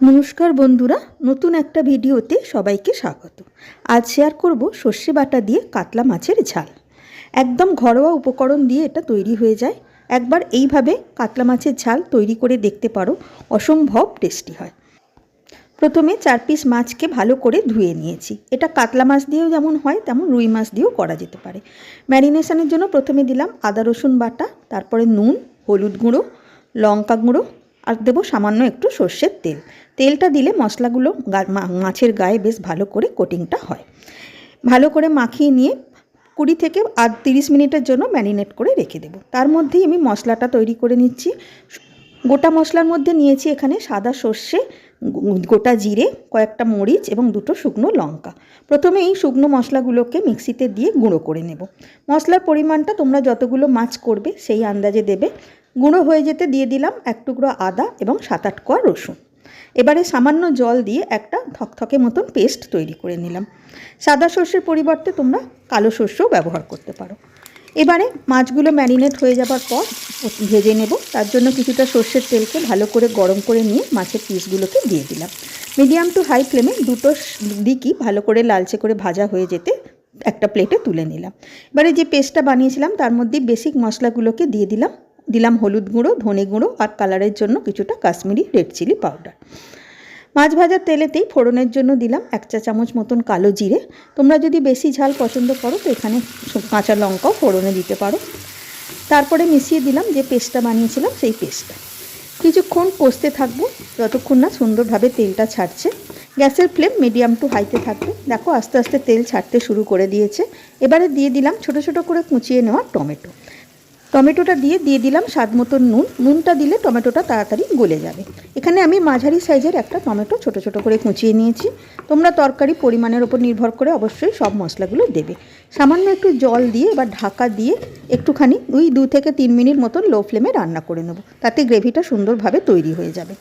नमस्कार बंधुरा नतून एक भिडियोते सबाइके स्वागत। आज शेयर करब सर्षे बाटा दिए कातला माछेर झाल। एकदम घरोया उपकरण दिए एटा तैरी हो जाए। एक बार एइभावे कातला माछेर झाल तैरी करे देखते पारो, असम्भव टेस्टी हय। प्रथमे 4 पिस माछके भालो करे धुए निएछि। एटा कातला माछ दिएও जेमन हय तेमन रुई माछ दिएও करा जेते पारे। मैरिनेशनेर जोन्नो प्रथमे दिलाम आदा रसुन बाटा, तारपरे नुन, हलुद गुঁড়ো, लंका गुঁড়ো और देव सामान्य एकटू सर्षेर तेल। तेलटा दिले मशलागुलो माछेर गाये बेश भालो करे कोटिंगटा हय। भालो करे माखिए निये 20 থেকে 30 मिनिटेर जोन्नो मैरिनेट करे रेखे देव। तार मध्येई आमि मशलाटा तैरी करे निচ্ছি। गोटा मशलार मধ্যে निয়েছি एखाने सादा सर्षे, गोटा जिरे, कयेकटा मरिच एबं दुटो शुकनो लंका। प्रथमे এই শুকনো মশলাগুলোকে মিক্সিতে দিয়ে গুঁড়ো করে নেব। মশলার পরিমাণটা তোমরা যতগুলো মাছ করবে সেই আন্দাজে দেবে। গুঁড়ো হয়ে যেতে দিয়ে দিলাম এক টুকরো আদা এবং 7-8 কোয়া রসুন। এবারে সামান্য জল দিয়ে একটা থকথকে মতন পেস্ট তৈরি করে নিলাম। সাদা সর্ষের পরিবর্তে তোমরা কালো সর্ষেও ব্যবহার করতে পারো। এবারে মাছগুলো ম্যারিনেট হয়ে যাবার পর ভেজে নেব। তার জন্য কিছুটা সর্ষের তেলকে ভালো করে গরম করে নিয়ে মাছের পিসগুলোকে দিয়ে দিলাম। মিডিয়াম টু হাই ফ্লেমে দুটো দিকই ভালো করে লালচে করে ভাজা হয়ে যেতে একটা প্লেটে তুলে নিলাম। এবারে যে পেস্টটা বানিয়েছিলাম তার মধ্যে বেসিক মশলাগুলোকে দিয়ে দিলাম। দিলাম হলুদ গুঁড়ো, ধনে গুঁড়ো আর কালারের জন্য কিছুটা কাশ্মীরি রেড চিলি পাউডার। মাছ ভাজার তেলেতেই ফোড়নের জন্য দিলাম 1 চা চামচ মতন কালো জিরে। তোমরা যদি বেশি ঝাল পছন্দ করো তো এখানে কাঁচা লঙ্কাও ফোড়নে দিতে পারো। তারপরে মিশিয়ে দিলাম যে পেস্টটা বানিয়েছিলাম সেই পেস্টটা। কিছুক্ষণ কষতে থাকবো যতক্ষণ না সুন্দরভাবে তেলটা ছাড়ছে। গ্যাসের ফ্লেম মিডিয়াম টু হাইতে থাকবে। দেখো আস্তে আস্তে তেল ছাড়তে শুরু করে দিয়েছে। এবারে দিয়ে দিলাম ছোট ছোট করে কুচিয়ে নেওয়া টমেটো। টমেটোটা দিয়ে দিলাম স্বাদ মতো নুন। নুনটা দিলে টমেটোটা তাড়াতাড়ি গলে যাবে। এখানে আমি মাঝারি সাইজের একটা টমেটো ছোট ছোট করে কুচিয়ে নিয়েছি। তোমরা তরকারি পরিমাণের উপর নির্ভর করে অবশ্যই সব মশলাগুলো দেবে। সামান্য একটু জল দিয়ে এবার ঢাকা দিয়ে একটুখানি 2 থেকে 3 মিনিট মতন লো ফ্লেমে রান্না করে নেব। তাতে গ্রেভিটা সুন্দরভাবে তৈরি হয়ে যাবে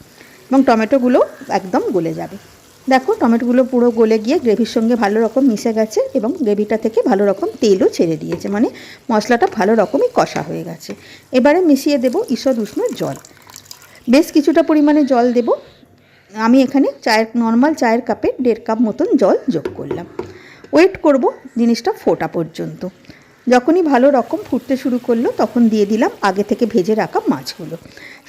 এবং টমেটোগুলো একদম গলে যাবে। দেখো টমেটোগুলো পুরো গলে গিয়ে গ্রেভির সঙ্গে ভালো রকম মিশে গেছে এবং গ্রেভিটা থেকে ভালো রকম তেলও ছেড়ে দিয়েছে, মানে মশলাটা ভালো রকমই কষা হয়ে গেছে। এবারে মিশিয়ে দেব ঈষৎ উষ্ণ জল। বেশ কিছুটা পরিমাণে জল দেব। আমি এখানে নর্মাল চায়ের কাপে 1.5 কাপ মতন জল যোগ করলাম। ওয়েট করব জিনিসটা ফোটা পর্যন্ত। যখনই ভালো রকম ফুটতে শুরু করলো তখন দিয়ে দিলাম আগে থেকে ভেজে রাখা মাছগুলো।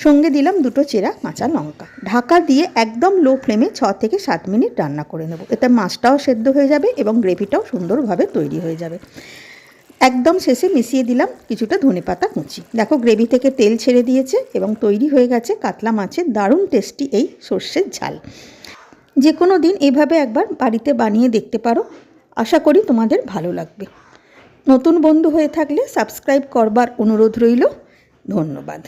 সঙ্গে দিলাম দুটো চেরা কাঁচা লঙ্কা। ঢাকা দিয়ে একদম লো ফ্লেমে 6 থেকে 7 মিনিট রান্না করে নেব। এতে মাছটাও সেদ্ধ হয়ে যাবে এবং গ্রেভিটাও সুন্দরভাবে তৈরি হয়ে যাবে। একদম শেষে মিশিয়ে দিলাম কিছুটা ধনেপাতা কুচি। দেখো গ্রেভি থেকে তেল ছেড়ে দিয়েছে এবং তৈরি হয়ে গেছে কাতলা মাছের দারুণ টেস্টি এই সর্ষের ঝাল। যে কোনো দিন এইভাবে একবার বাড়িতে বানিয়ে দেখতে পারো। আশা করি তোমাদের ভালো লাগবে। নতুন বন্ধু হয়ে থাকলে সাবস্ক্রাইব করবার অনুরোধ রইল। ধন্যবাদ।